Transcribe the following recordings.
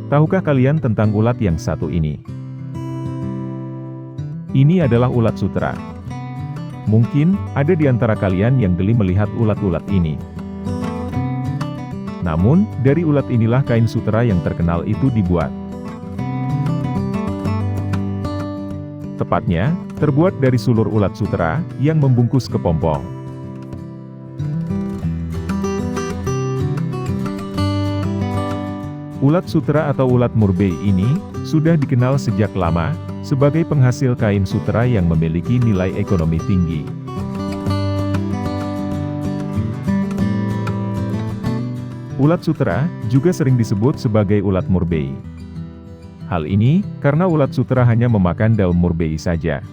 Tahukah kalian tentang ulat yang satu ini? Ini adalah ulat sutera. Mungkin, ada di antara kalian yang geli melihat ulat-ulat ini. Namun, dari ulat inilah kain sutera yang terkenal itu dibuat. Tepatnya, terbuat dari sulur ulat sutera, yang membungkus kepompong. Ulat sutera atau ulat murbei ini, sudah dikenal sejak lama, sebagai penghasil kain sutera yang memiliki nilai ekonomi tinggi. Ulat sutera, juga sering disebut sebagai ulat murbei. Hal ini, karena ulat sutera hanya memakan daun murbei saja.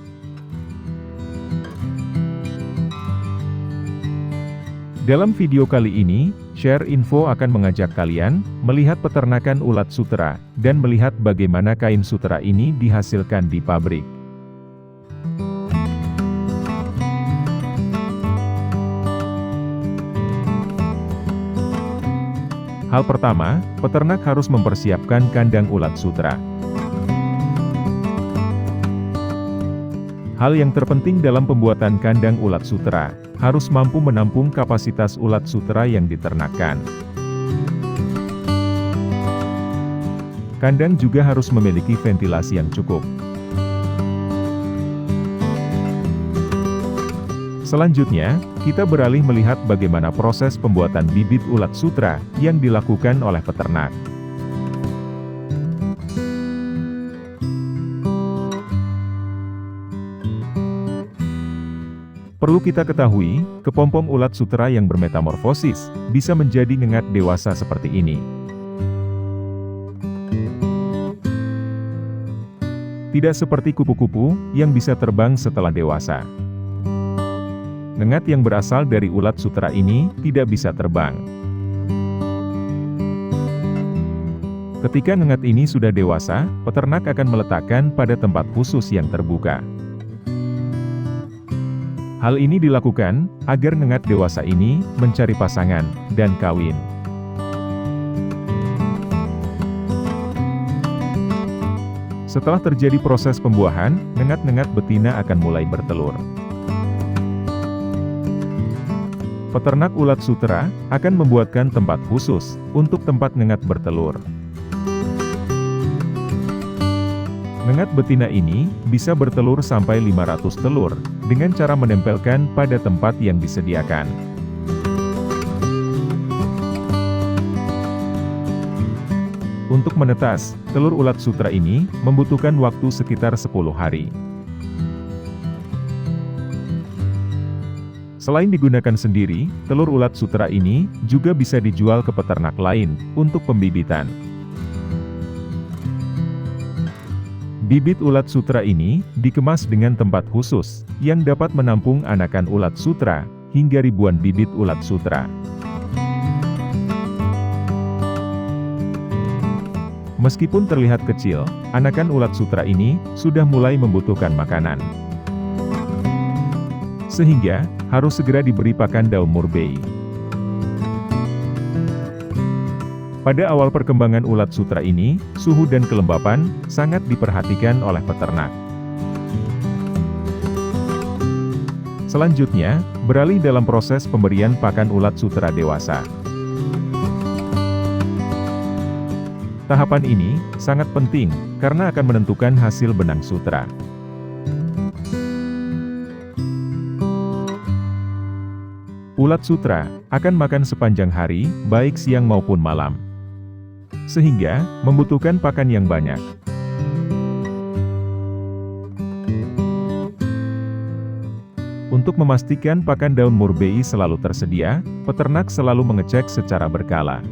Dalam video kali ini, Share Info akan mengajak kalian, melihat peternakan ulat sutera, dan melihat bagaimana kain sutera ini dihasilkan di pabrik. Hal pertama, peternak harus mempersiapkan kandang ulat sutera. Hal yang terpenting dalam pembuatan kandang ulat sutera, harus mampu menampung kapasitas ulat sutera yang diternakkan. Kandang juga harus memiliki ventilasi yang cukup. Selanjutnya, kita beralih melihat bagaimana proses pembuatan bibit ulat sutera yang dilakukan oleh peternak. Perlu kita ketahui, kepompong ulat sutera yang bermetamorfosis bisa menjadi ngengat dewasa seperti ini. Tidak seperti kupu-kupu yang bisa terbang setelah dewasa. Ngengat yang berasal dari ulat sutera ini tidak bisa terbang. Ketika ngengat ini sudah dewasa, peternak akan meletakkan pada tempat khusus yang terbuka. Hal ini dilakukan agar ngengat dewasa ini mencari pasangan dan kawin. Setelah terjadi proses pembuahan, ngengat-ngengat betina akan mulai bertelur. Peternak ulat sutera akan membuatkan tempat khusus untuk tempat ngengat bertelur. Ngengat betina ini bisa bertelur sampai 500 telur dengan cara menempelkan pada tempat yang disediakan. Untuk menetas, telur ulat sutera ini membutuhkan waktu sekitar 10 hari. Selain digunakan sendiri, telur ulat sutera ini juga bisa dijual ke peternak lain untuk pembibitan. Bibit ulat sutera ini dikemas dengan tempat khusus yang dapat menampung anakan ulat sutera hingga ribuan bibit ulat sutera. Meskipun terlihat kecil, anakan ulat sutera ini sudah mulai membutuhkan makanan. Sehingga, harus segera diberi pakan daun murbei. Pada awal perkembangan ulat sutera ini, suhu dan kelembapan sangat diperhatikan oleh peternak. Selanjutnya, beralih dalam proses pemberian pakan ulat sutera dewasa. Tahapan ini sangat penting karena akan menentukan hasil benang sutera. Ulat sutera akan makan sepanjang hari, baik siang maupun malam. Sehingga, membutuhkan pakan yang banyak. Untuk memastikan pakan daun murbei selalu tersedia, peternak selalu mengecek secara berkala.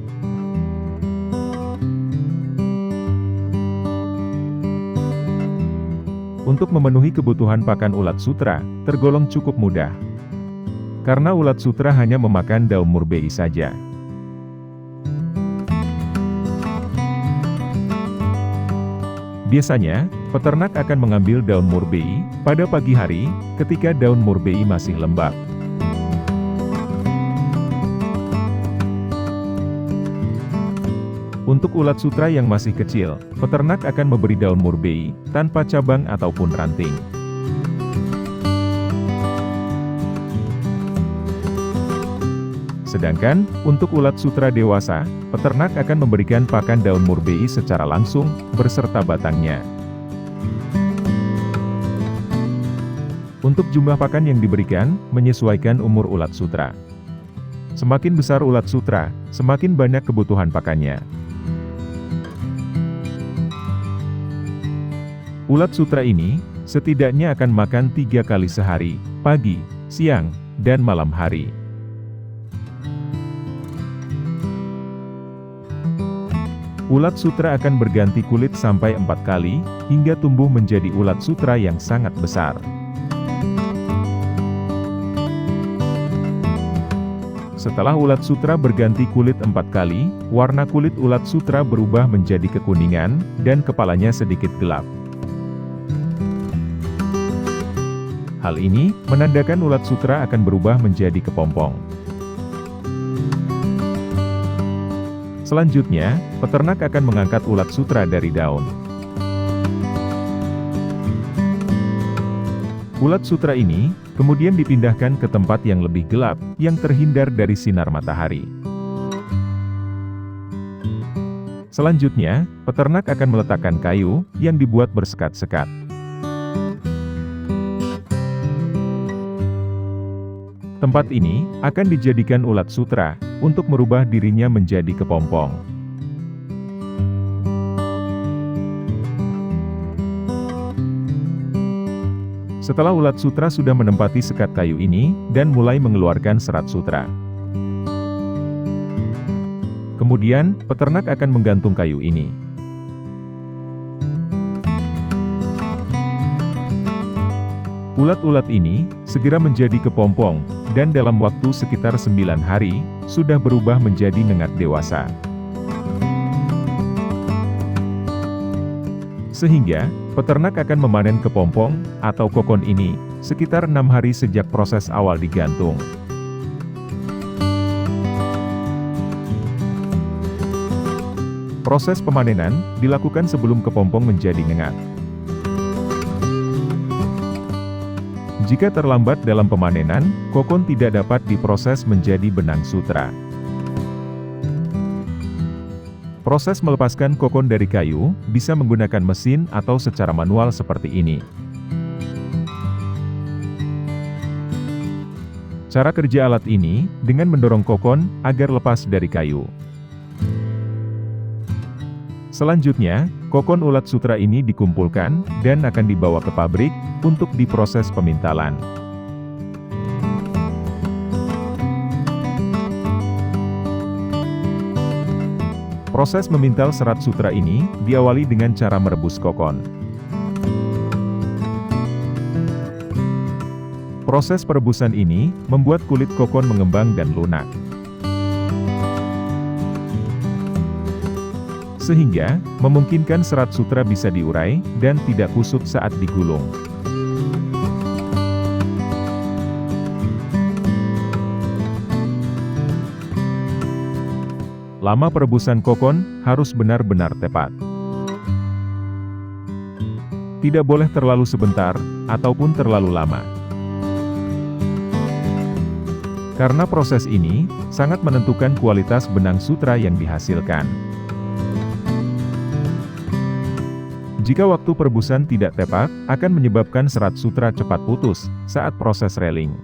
Untuk memenuhi kebutuhan pakan ulat sutera, tergolong cukup mudah. Karena ulat sutera hanya memakan daun murbei saja. Biasanya, peternak akan mengambil daun murbei pada pagi hari, ketika daun murbei masih lembab. Untuk ulat sutra yang masih kecil, peternak akan memberi daun murbei, tanpa cabang ataupun ranting. Sedangkan, untuk ulat sutra dewasa, peternak akan memberikan pakan daun murbei secara langsung, beserta batangnya. Untuk jumlah pakan yang diberikan, menyesuaikan umur ulat sutra. Semakin besar ulat sutra, semakin banyak kebutuhan pakannya. Ulat sutra ini, setidaknya akan makan 3 kali sehari, pagi, siang, dan malam hari. Ulat sutra akan berganti kulit sampai 4 kali, hingga tumbuh menjadi ulat sutra yang sangat besar. Setelah ulat sutra berganti kulit 4 kali, warna kulit ulat sutra berubah menjadi kekuningan, dan kepalanya sedikit gelap. Hal ini, menandakan ulat sutra akan berubah menjadi kepompong. Selanjutnya, peternak akan mengangkat ulat sutra dari daun. Ulat sutra ini, kemudian dipindahkan ke tempat yang lebih gelap, yang terhindar dari sinar matahari. Selanjutnya, peternak akan meletakkan kayu, yang dibuat bersekat-sekat. Tempat ini, akan dijadikan ulat sutra, untuk merubah dirinya menjadi kepompong. Setelah ulat sutra sudah menempati sekat kayu ini, dan mulai mengeluarkan serat sutra. Kemudian, peternak akan menggantung kayu ini. Ulat-ulat ini, segera menjadi kepompong, dan dalam waktu sekitar 9 hari, sudah berubah menjadi nengat dewasa. Sehingga, peternak akan memanen kepompong, atau kokon ini, sekitar 6 hari sejak proses awal digantung. Proses pemanenan, dilakukan sebelum kepompong menjadi nengat. Jika terlambat dalam pemanenan, kokon tidak dapat diproses menjadi benang sutra. Proses melepaskan kokon dari kayu, bisa menggunakan mesin atau secara manual seperti ini. Cara kerja alat ini, dengan mendorong kokon, agar lepas dari kayu. Selanjutnya, kokon ulat sutra ini dikumpulkan, dan akan dibawa ke pabrik, untuk diproses pemintalan. Proses memintal serat sutra ini, diawali dengan cara merebus kokon. Proses perebusan ini, membuat kulit kokon mengembang dan lunak. Sehingga, memungkinkan serat sutra bisa diurai, dan tidak kusut saat digulung. Lama perebusan kokon, harus benar-benar tepat. Tidak boleh terlalu sebentar, ataupun terlalu lama. Karena proses ini, sangat menentukan kualitas benang sutra yang dihasilkan. Jika waktu perebusan tidak tepat, akan menyebabkan serat sutra cepat putus, saat proses reling.